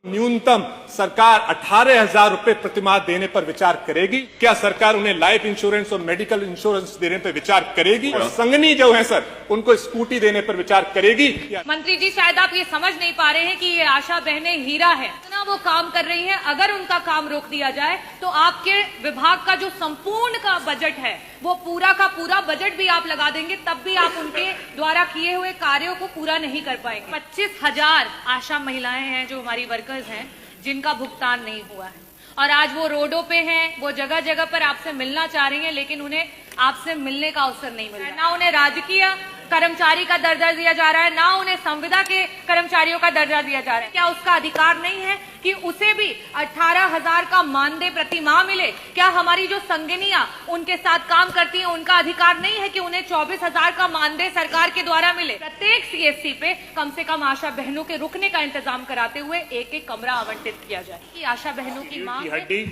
न्यूनतम सरकार 18,000 रुपए प्रतिमाह देने पर विचार करेगी। क्या सरकार उन्हें लाइफ इंश्योरेंस और मेडिकल इंश्योरेंस देने पर विचार करेगी? और संगनी जो है सर, उनको स्कूटी देने पर विचार करेगी? मंत्री जी, शायद आप ये समझ नहीं पा रहे हैं कि ये आशा बहनें हीरा है, इतना वो काम कर रही हैं। अगर उनका काम रोक दिया जाए तो आपके विभाग का जो संपूर्ण का बजट है, वो पूरा का पूरा बजट भी आप लगा देंगे, तब भी आप उनके द्वारा किए हुए कार्यों को पूरा नहीं कर पाएंगे। 25,000 आशा महिलाएं हैं जो हमारी वर्कर्स हैं, जिनका भुगतान नहीं हुआ है, और आज वो रोडों पे हैं, वो जगह जगह पर आपसे मिलना चाह रही हैं, लेकिन उन्हें आपसे मिलने का अवसर नहीं मिल रहा है। ना उन्हें राजकीय कर्मचारी का दर्जा दिया जा रहा है, ना उन्हें संविदा के कर्मचारियों का दर्जा दिया जा रहा है। क्या उसका अधिकार नहीं है कि उसे भी 18,000 का मानदेय प्रति माह मिले? क्या हमारी जो संगिनियां उनके साथ काम करती हैं, उनका अधिकार नहीं है कि उन्हें 24,000 का मानदेय सरकार के द्वारा मिले? प्रत्येक सीएससी पे कम से कम आशा बहनों के रुकने का इंतजाम कराते हुए एक कमरा आवंटित किया जाए कि आशा बहनों की मांग हड्डी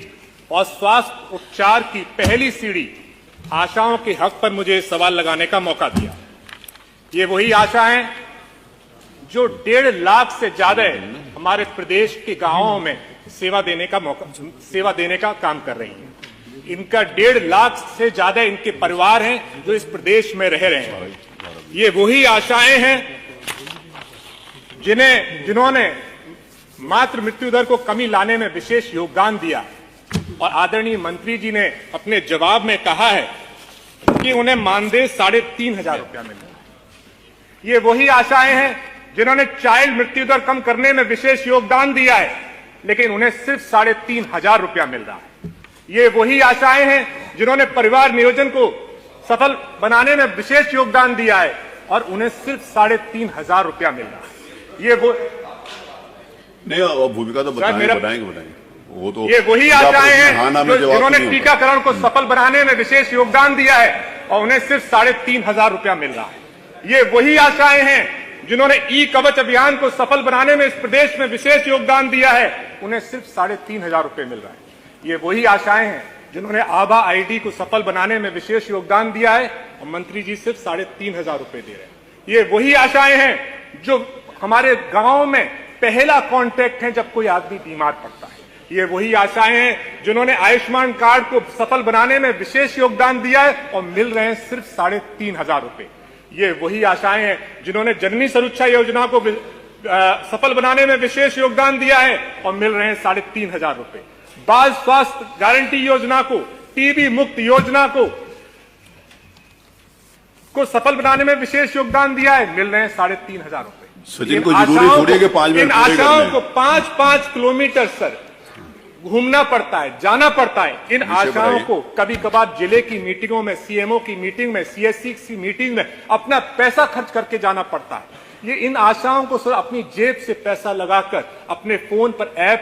और स्वास्थ्य उपचार की पहली सीढ़ी आशाओं के हक पर मुझे सवाल लगाने का मौका दिया। ये वही आशा है जो 1.5 लाख से ज्यादा हमारे प्रदेश के गांवों में सेवा देने का काम कर रही हैं। इनका 1.5 लाख से ज्यादा इनके परिवार हैं जो इस प्रदेश में रह रहे हैं। ये वही आशाएं हैं जिन्होंने मातृ मृत्यु दर को कमी लाने में विशेष योगदान दिया। और आदरणीय मंत्री जी ने अपने जवाब में कहा है कि उन्हें मानदेय 3,500 रुपया मिल रहा है। ये वही आशाएं हैं जिन्होंने चाइल्ड मृत्यु दर कम करने में विशेष योगदान दिया है, लेकिन उन्हें सिर्फ 3,500 रुपया मिल रहा है। ये वही आशाएं हैं जिन्होंने परिवार नियोजन को सफल बनाने में विशेष योगदान दिया है और उन्हें सिर्फ 3,500 रुपया मिल रहा है। ये वो नहीं, भूमिका तो बताएंगे वो तो ये वही आशाएं हैं जिन्होंने टीकाकरण को सफल बनाने में विशेष योगदान दिया है और उन्हें सिर्फ 3,500 रुपया मिल रहा है। ये वही आशाएं हैं जिन्होंने ई कवच अभियान को सफल बनाने में इस प्रदेश में विशेष योगदान दिया है, उन्हें सिर्फ 3,500 रुपए मिल रहा है। ये वही आशाएं हैं जिन्होंने आभा आईडी को सफल बनाने में विशेष योगदान दिया है और मंत्री जी सिर्फ 3,500 रुपए दे रहे हैं। ये वही आशाएं हैं जो हमारे गांव में पहला कांटेक्ट है जब कोई आदमी बीमार पड़ता है। ये वही आशाएं हैं जिन्होंने आयुष्मान कार्ड को सफल बनाने में विशेष योगदान दिया है और मिल रहे हैं सिर्फ 3,500 रुपए। ये वही आशाएं हैं जिन्होंने जननी सुरक्षा योजना को सफल बनाने में विशेष योगदान दिया है और मिल रहे हैं 3,500 रुपए। बाल स्वास्थ्य गारंटी योजना को, टीबी मुक्त योजना को सफल बनाने में विशेष योगदान दिया है, मिल रहे हैं 3,500 रुपए। सचिन को जरूरी थोड़ी है कि 5 मिनट इन आशाओं को 5-5 किलोमीटर सर घूमना पड़ता है, जाना पड़ता है। इन आशाओं को कभी कभार जिले की मीटिंगों में, सीएमओ की मीटिंग में, सीएससी की मीटिंग में अपना पैसा खर्च करके जाना पड़ता है। ये इन आशाओं को सर अपनी जेब से पैसा लगाकर अपने फोन पर ऐप,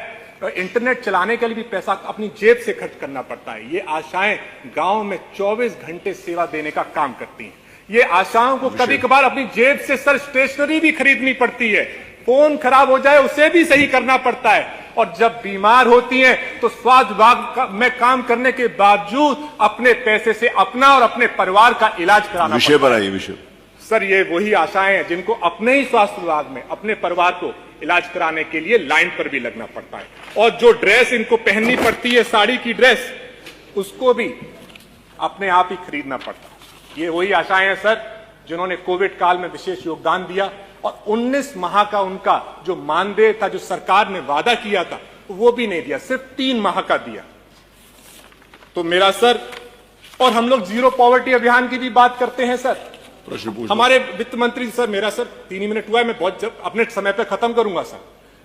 इंटरनेट चलाने के लिए भी पैसा अपनी जेब से खर्च करना पड़ता है। ये आशाएं गांव में 24 घंटे सेवा देने का काम करती हैं। ये आशाओं को कभी कभार अपनी जेब से सर स्टेशनरी भी खरीदनी पड़ती है, फोन खराब हो जाए उसे भी सही करना पड़ता है, और जब बीमार होती हैं तो स्वास्थ्य विभाग में काम करने के बावजूद अपने पैसे से अपना और अपने परिवार का इलाज कराना विषय पर आइए। विषय सर, ये वही आशाएं हैं जिनको अपने ही स्वास्थ्य विभाग में अपने परिवार को इलाज कराने के लिए लाइन पर भी लगना पड़ता है, और जो ड्रेस इनको पहननी पड़ती है, साड़ी की ड्रेस, उसको भी अपने आप ही खरीदना पड़ता है। ये वही आशाएं हैं सर जिन्होंने कोविड काल में विशेष योगदान दिया और 19 माह का उनका जो मानदेय था, जो सरकार ने वादा किया था, वो भी नहीं दिया, सिर्फ 3 माह का दिया। तो मेरा सर, और हम लोग जीरो पॉवर्टी अभियान की भी बात करते हैं सर। प्रश्न पूछ हमारे वित्त मंत्री सर, मेरा सर 3 ही मिनट हुआ है, मैं बहुत अपने समय पे खत्म करूंगा सर।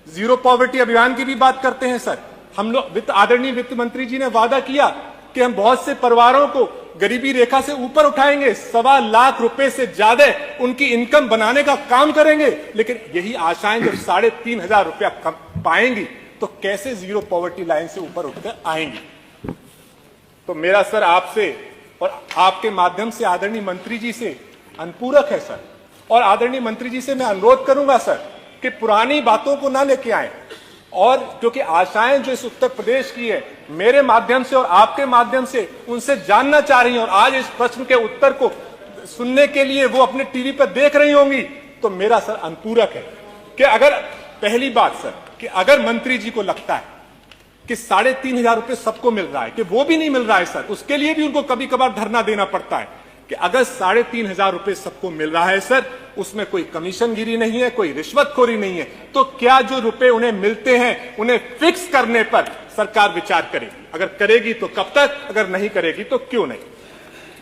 जीरो पॉवर्टी अभियान की भी बात करते हैं सर। हम लोग आदरणीय वित्त मंत्री जी ने वादा किया कि हम बहुत से परिवारों को गरीबी रेखा से ऊपर उठाएंगे, 1.25 लाख रुपए से ज्यादा उनकी इनकम बनाने का काम करेंगे। लेकिन यही आशाएं जब 3,500 रुपया पाएंगी तो कैसे जीरो पॉवर्टी लाइन से ऊपर उठकर आएंगी? तो मेरा सर आपसे और आपके माध्यम से आदरणीय मंत्री जी से अनुपूरक है सर, और आदरणीय मंत्री जी से मैं अनुरोध करूंगा सर कि पुरानी बातों को ना लेके आए, और क्योंकि आशाएं जो इस उत्तर प्रदेश की है, मेरे माध्यम से और आपके माध्यम से उनसे जानना चाह रही हैं, और आज इस प्रश्न के उत्तर को सुनने के लिए वो अपने टीवी पर देख रही होंगी, तो मेरा सर अनुपूरक है कि अगर पहली बात सर, कि अगर मंत्री जी को लगता है कि 3,500 रुपए सबको मिल रहा है, कि वो भी नहीं मिल रहा है सर, उसके लिए भी उनको कभी कभार धरना देना पड़ता है कि अगर 3,500 रुपए सबको मिल रहा है सर, उसमें कोई कमीशनगिरी नहीं है, कोई रिश्वतखोरी नहीं है, तो क्या जो रुपए उन्हें मिलते हैं उन्हें फिक्स करने पर सरकार विचार करेगी? अगर करेगी तो कब तक, अगर नहीं करेगी तो क्यों नहीं?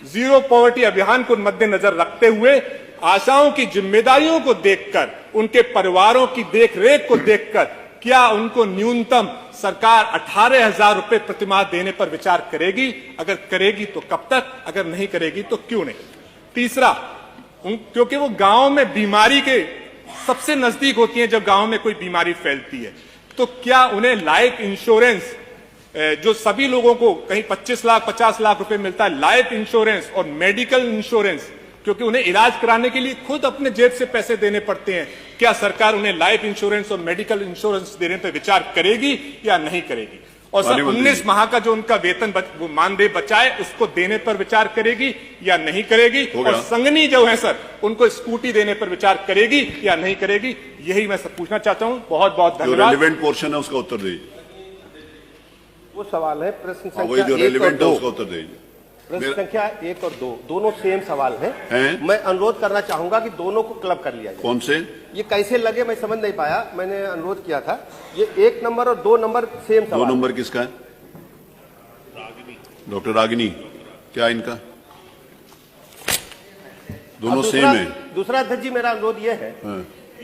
जीरो पॉवर्टी अभियान को मद्देनजर रखते हुए आशाओं की जिम्मेदारियों को देखकर, उनके परिवारों की देखरेख को देखकर क्या उनको न्यूनतम सरकार 18,000 रुपए प्रतिमाह देने पर विचार करेगी? अगर करेगी तो कब तक, अगर नहीं करेगी तो क्यों नहीं? तीसरा, क्योंकि वो गांव में बीमारी के सबसे नजदीक होती है, जब गांव में कोई बीमारी फैलती है, तो क्या उन्हें लाइफ इंश्योरेंस जो सभी लोगों को कहीं 25 लाख 50 लाख रुपए मिलता है, लाइफ इंश्योरेंस और मेडिकल इंश्योरेंस, क्योंकि उन्हें इलाज कराने के लिए खुद अपने जेब से पैसे देने पड़ते हैं, क्या सरकार उन्हें लाइफ इंश्योरेंस और मेडिकल इंश्योरेंस देने पर विचार करेगी या नहीं करेगी? और सर 19 माह का जो उनका वेतन वो मानदेय बचा है, उसको देने पर विचार करेगी या नहीं करेगी? और संगनी जो है सर, उनको स्कूटी देने पर विचार करेगी या नहीं करेगी? यही मैं सब पूछना चाहता हूं। बहुत बहुत धन्यवाद। जो रेलेवेंट पोर्शन है उसका उत्तर दीजिए। वो सवाल है प्रश्न संख्या वही जो 1 और रेलेवेंट है 2। उसका उत्तर दीजिए। प्रश्न संख्या 1 और 2 दोनों सेम सवाल हैं। मैं अनुरोध करना चाहूंगा कि दोनों को क्लब कर लिया जाए। कौन से? ये कैसे लगे मैं समझ नहीं पाया, मैंने अनुरोध किया था। ये 1 नंबर और 2 नंबर सेम सवाल। 2 नंबर किसका है? डॉक्टर रागिनी, क्या इनका? दोनों सेम है। दूसरा अध्यक्ष जी, मेरा अनुरोध ये है,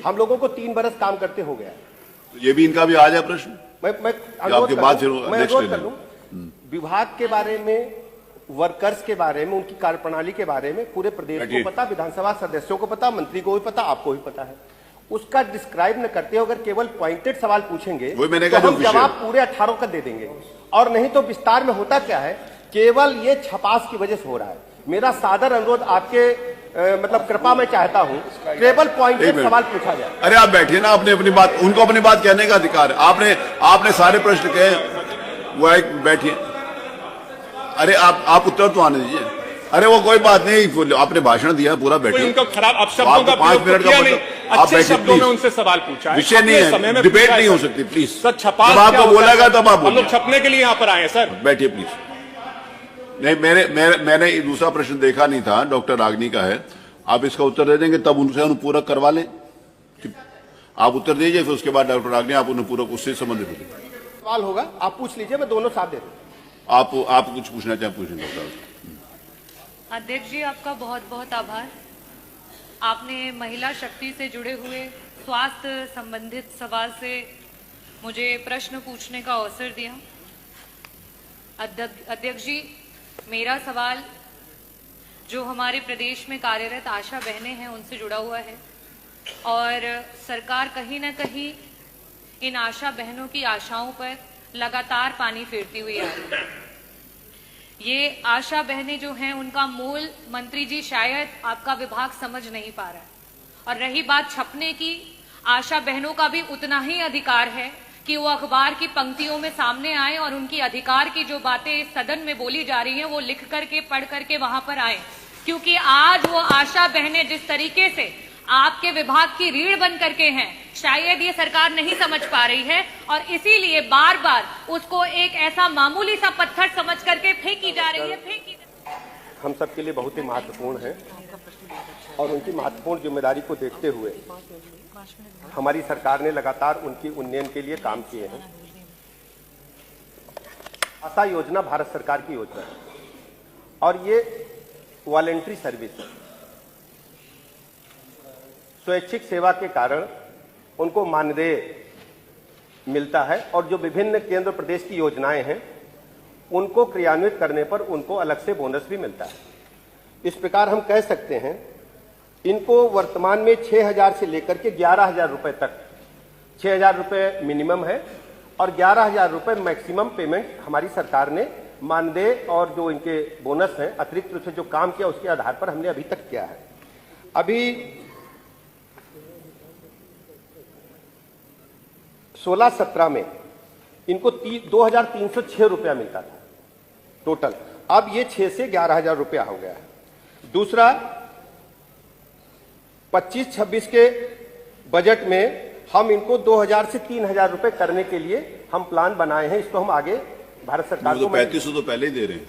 हम लोगों को 3 बरस काम करते हो गया, ये भी इनका भी आ जाए प्रश्न। मैं आपके बाद अनुरोध कर लूं, विभाग के बारे में, वर्कर्स के बारे में, उनकी कार्यप्रणाली के बारे में पूरे प्रदेश को पता, विधानसभा सदस्यों को पता, मंत्री को भी पता, आपको भी पता है। उसका डिस्क्राइब न करते हो, अगर केवल पॉइंटेड सवाल पूछेंगे तो हम जवाब पूरे 18 का दे देंगे, और नहीं तो विस्तार में होता क्या है, केवल ये छपास की वजह से हो रहा है। मेरा सादर अनुरोध आपके मतलब कृपा मैं चाहता हूं, केवल पॉइंटेड सवाल पूछा जाए। अरे आप बैठिए ना, अपनी बात, उनको अपनी बात कहने का अधिकार है। आपने सारे प्रश्न कहे, वो बैठिए। अरे आप उत्तर तो आने दीजिए। अरे वो कोई बात नहीं, आपने भाषण दिया पूरा, बैठिए। उनको खराब अपशब्दों का 5 मिनट का मतलब, अच्छे शब्दों में उनसे सवाल पूछा है। विषय नहीं है, डिबेट नहीं हो सकती, प्लीज। सर छपा, जब आपको बोलेगा तब आप हम लोग छपने के लिए यहाँ पर आए हैं सर। बैठिए प्लीज। नहीं, मैंने दूसरा प्रश्न देखा नहीं था, डॉक्टर रागिनी का है। आप इसका उत्तर दे देंगे तब उनसे अनुपूरक करवा लें। आप उत्तर दीजिए, फिर उसके बाद डॉक्टर रागिनी आप अनुपूरक उससे संबंधित होंगे। सवाल होगा, आप पूछ लीजिए, मैं दोनों साथ दे दूं। आप कुछ पूछना चाहें पूछें डॉक्टर। अध्यक्ष जी, आपका बहुत बहुत आभार। आपने महिला शक्ति से जुड़े हुए स्वास्थ्य संबंधित सवाल से मुझे प्रश्न पूछने का अवसर दिया। अध्यक्ष जी, मेरा सवाल जो हमारे प्रदेश में कार्यरत आशा बहनें हैं उनसे जुड़ा हुआ है, और सरकार कहीं ना कहीं इन आशा बहनों की आशाओं पर लगातार पानी फेरती हुई आ रही है। ये आशा बहनें जो हैं, उनका मूल मंत्री जी शायद आपका विभाग समझ नहीं पा रहा है। और रही बात छपने की, आशा बहनों का भी उतना ही अधिकार है कि वो अखबार की पंक्तियों में सामने आए और उनकी अधिकार की जो बातें सदन में बोली जा रही हैं वो लिख करके, पढ़ करके वहां पर आए। क्योंकि आज वो आशा बहनें जिस तरीके से आपके विभाग की रीढ़ बन करके हैं, शायद ये सरकार नहीं समझ पा रही है, और इसीलिए बार बार उसको एक ऐसा मामूली सा पत्थर समझ करके फेंकी जा रही है। हम सबके लिए बहुत ही महत्वपूर्ण है, और उनकी महत्वपूर्ण जिम्मेदारी को देखते हुए हमारी सरकार ने लगातार उनकी उन्नयन के लिए काम किए हैं। आशा योजना भारत सरकार की योजना है, और ये वॉलंटरी सर्विस है। स्वैच्छिक सेवा के कारण उनको मानदेय मिलता है, और जो विभिन्न केंद्र प्रदेश की योजनाएं हैं उनको क्रियान्वित करने पर उनको अलग से बोनस भी मिलता है। इस प्रकार हम कह सकते हैं, इनको वर्तमान में 6,000 से लेकर के 11,000 रुपए तक, 6,000 रुपए मिनिमम है और 11,000 रुपए मैक्सिमम पेमेंट हमारी सरकार ने मानदेय और जो इनके बोनस हैं अतिरिक्त रूप से जो काम किया उसके आधार पर हमने अभी तक किया है। अभी 16-17 में इनको 2,306 रुपया मिलता था टोटल, अब ये 6 से 11,000 रुपया हो गया है। दूसरा 25-26 के बजट में हम इनको 2000 से 3000 रुपए करने के लिए हम प्लान बनाए हैं। इसको हम आगे भारत सरकार को 3500 तो पहले ही दे रहे हैं।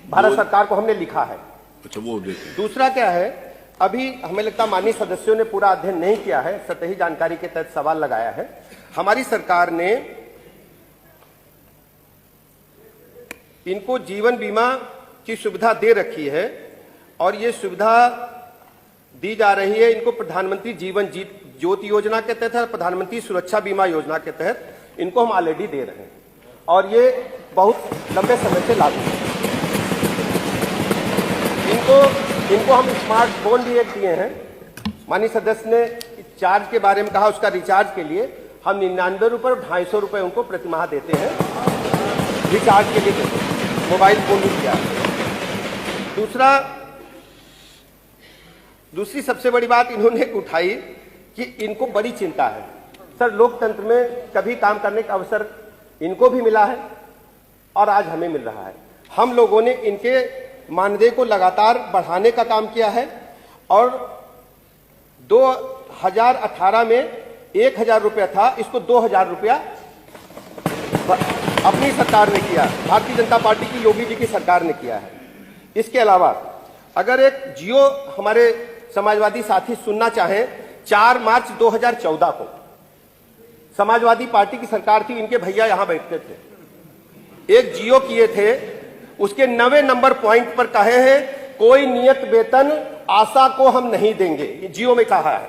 भारत सरकार को हमने लिखा है। अच्छा, वो देते हैं। दूसरा क्या है, अभी हमें लगता है माननीय सदस्यों ने पूरा अध्ययन नहीं किया है, सतही जानकारी के तहत सवाल लगाया है। हमारी सरकार ने इनको जीवन बीमा की सुविधा दे रखी है और ये सुविधा दी जा रही है इनको प्रधानमंत्री जीवन ज्योति योजना के तहत, प्रधानमंत्री सुरक्षा बीमा योजना के तहत इनको हम ऑलरेडी दे रहे हैं और ये बहुत लंबे समय से लागू है। इनको हम स्मार्टफोन भी एक दिए हैं। माननीय सदस्य ने चार्ज के बारे में कहा, उसका रिचार्ज के लिए हम 99 रुपये और 250 रुपये उनको प्रतिमाह देते हैं, रिचार्ज के लिए देते हैं। मोबाइल फोन भी दिया है। दूसरी सबसे बड़ी बात इन्होंने उठाई कि इनको बड़ी चिंता है। सर, लोकतंत्र में कभी काम करने का अवसर इनको भी मिला है और आज हमें मिल रहा है। हम लोगों ने इनके मानदेय को लगातार बढ़ाने का काम किया है और 2018 में 1000 रुपया था, इसको 2000 रुपया अपनी सरकार ने किया, भारतीय जनता पार्टी की योगी जी की सरकार ने किया है। इसके अलावा अगर एक जियो हमारे समाजवादी साथी सुनना चाहें, 4 मार्च 2014 को समाजवादी पार्टी की सरकार थी, इनके भैया यहां बैठते थे, एक जियो किए थे, उसके 9वें नंबर पॉइंट पर कहे हैं कोई नियत वेतन आशा को हम नहीं देंगे, ये जियो में कहा है।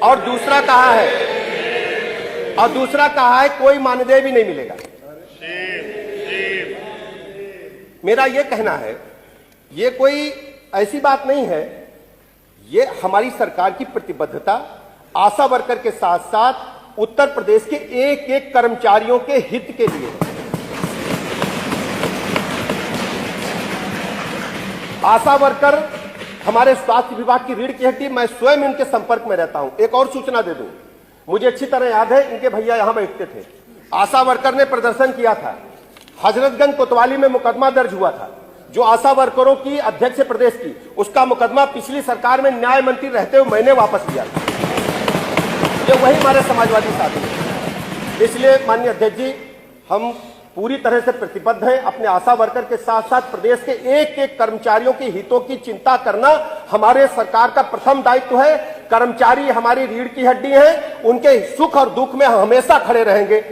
और दूसरा कहा है कोई मानदेय भी नहीं मिलेगा। मेरा ये कहना है, ये कोई ऐसी बात नहीं है, ये हमारी सरकार की प्रतिबद्धता आशा वर्कर के साथ साथ उत्तर प्रदेश के एक एक कर्मचारियों के हित के लिए। आशा वर्कर हमारे स्वास्थ्य विभाग की रीढ़ की हड्डी, मैं स्वयं इनके संपर्क में रहता हूं। एक और सूचना दे दूं, मुझे अच्छी तरह याद है, इनके भैया यहां बैठते थे, आशा वर्कर ने प्रदर्शन किया था, हजरतगंज कोतवाली में मुकदमा दर्ज हुआ था, जो आशा वर्करों की अध्यक्ष प्रदेश की, उसका मुकदमा पिछली सरकार में न्याय मंत्री रहते हुए मैंने वापस लिया था। ये वही हमारे समाजवादी साथी हैं। इसलिए माननीय अध्यक्ष जी, हम पूरी तरह से प्रतिबद्ध हैं। अपने आशा वर्कर के साथ साथ प्रदेश के एक एक कर्मचारियों के हितों की चिंता करना हमारे सरकार का प्रथम दायित्व है। कर्मचारी हमारी रीढ़ की हड्डी हैं, उनके सुख और दुख में हम हमेशा खड़े रहेंगे,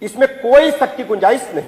इसमें कोई शक की गुंजाइश नहीं।